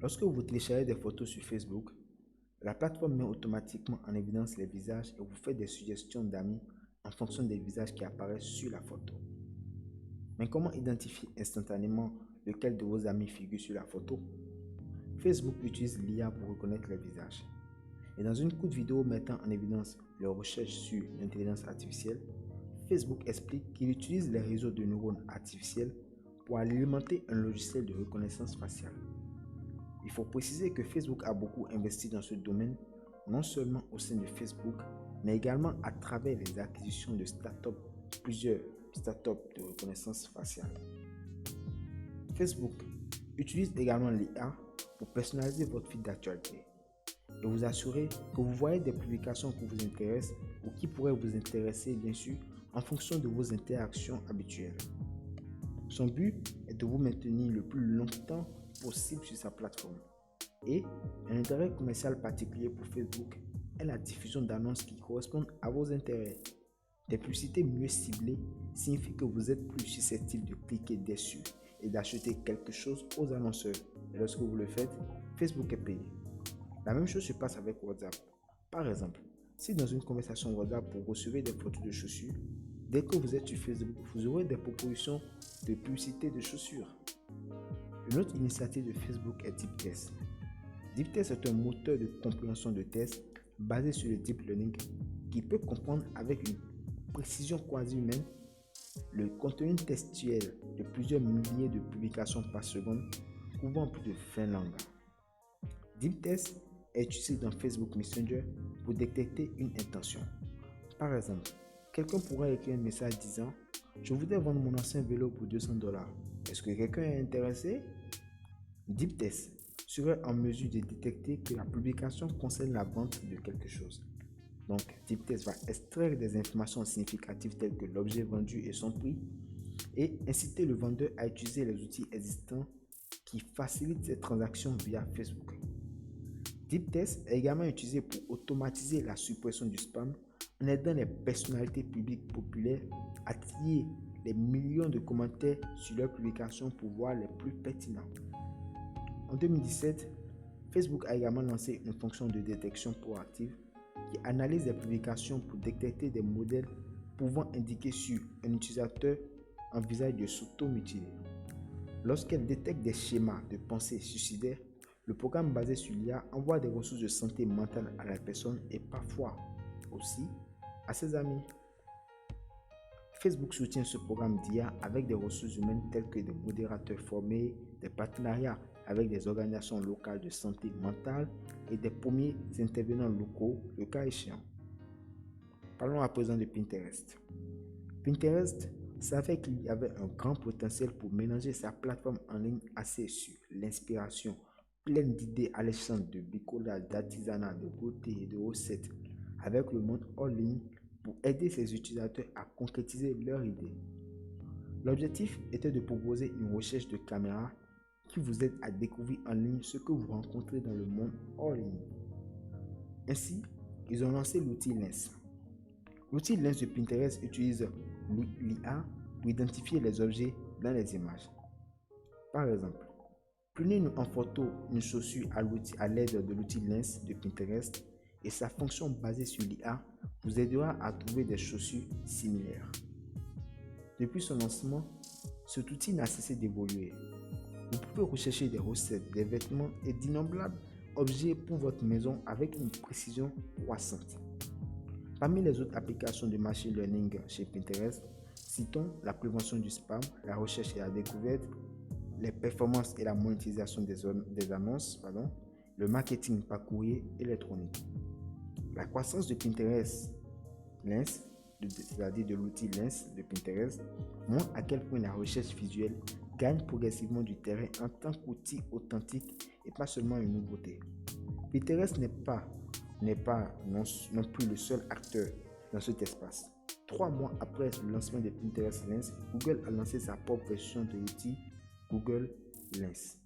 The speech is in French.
Lorsque vous téléchargez des photos sur Facebook, la plateforme met automatiquement en évidence les visages et vous fait des suggestions d'amis en fonction des visages qui apparaissent sur la photo. Mais comment identifier instantanément lequel de vos amis figure sur la photo? Facebook utilise l'IA pour reconnaître les visages. Et dans une courte vidéo mettant en évidence les recherches sur l'intelligence artificielle, Facebook explique qu'il utilise les réseaux de neurones artificiels pour alimenter un logiciel de reconnaissance faciale. Il faut préciser que Facebook a beaucoup investi dans ce domaine, non seulement au sein de Facebook, mais également à travers les acquisitions de plusieurs startups de reconnaissance faciale. Facebook utilise également l'IA pour personnaliser votre feed d'actualité et vous assurer que vous voyez des publications qui vous intéressent ou qui pourraient vous intéresser bien sûr en fonction de vos interactions habituelles. Son but est de vous maintenir le plus longtemps possible sur sa plateforme. Et un intérêt commercial particulier pour Facebook est la diffusion d'annonces qui correspondent à vos intérêts. Des publicités mieux ciblées signifient que vous êtes plus susceptible de cliquer dessus et d'acheter quelque chose aux annonceurs. Et lorsque vous le faites, Facebook est payé. La même chose se passe avec WhatsApp. Par exemple, si dans une conversation WhatsApp vous recevez des photos de chaussures, dès que vous êtes sur Facebook, vous aurez des propositions de publicité de chaussures. Une autre initiative de Facebook est DeepTest. DeepTest est un moteur de compréhension de tests basé sur le deep learning qui peut comprendre avec une précision quasi humaine le contenu textuel de plusieurs milliers de publications par seconde couvrant plus de 20 langues. DeepTest est utilisé dans Facebook Messenger pour détecter une intention. Par exemple, quelqu'un pourrait écrire un message disant « Je voudrais vendre mon ancien vélo pour $200. Est-ce que quelqu'un est intéressé ?» DeepTest serait en mesure de détecter que la publication concerne la vente de quelque chose. Donc, DeepTest va extraire des informations significatives telles que l'objet vendu et son prix et inciter le vendeur à utiliser les outils existants qui facilitent ces transactions via Facebook. DeepTest est également utilisé pour automatiser la suppression du spam en aidant les personnalités publiques populaires à trier les millions de commentaires sur leurs publications pour voir les plus pertinents. En 2017, Facebook a également lancé une fonction de détection proactive qui analyse les publications pour détecter des modèles pouvant indiquer sur un utilisateur un visage de s'auto-mutiler. Lorsqu'elle détecte des schémas de pensée suicidaires, le programme basé sur l'IA envoie des ressources de santé mentale à la personne et parfois aussi à ses amis. Facebook soutient ce programme d'IA avec des ressources humaines telles que des modérateurs formés, des partenariats avec des organisations locales de santé mentale et des premiers intervenants locaux, le cas échéant. Parlons à présent de Pinterest. Pinterest savait qu'il y avait un grand potentiel pour mélanger sa plateforme en ligne axée sur l'inspiration, pleine d'idées alléchantes de bricolage, d'artisanat, de beauté et de recettes, avec le monde en ligne pour aider ses utilisateurs à concrétiser leurs idées. L'objectif était de proposer une recherche de caméra qui vous aide à découvrir en ligne ce que vous rencontrez dans le monde hors ligne. Ainsi, ils ont lancé l'outil Lens. L'outil Lens de Pinterest utilise l'IA pour identifier les objets dans les images. Par exemple, prenez-nous en photo une chaussure à l'aide de l'outil Lens de Pinterest et sa fonction basée sur l'IA vous aidera à trouver des chaussures similaires. Depuis son lancement, cet outil n'a cessé d'évoluer. Vous pouvez rechercher des recettes, des vêtements et d'innombrables objets pour votre maison avec une précision croissante. Parmi les autres applications de machine learning chez Pinterest, citons la prévention du spam, la recherche et la découverte, les performances et la monétisation des annonces, le marketing par courrier électronique. La croissance de Pinterest Lens, c'est-à-dire de l'outil Lens de Pinterest, montre à quel point la recherche visuelle gagne progressivement du terrain en tant qu'outil authentique et pas seulement une nouveauté. Pinterest n'est pas non plus le seul acteur dans cet espace. 3 mois après le lancement de Pinterest Lens, Google a lancé sa propre version de l'outil Google Lens.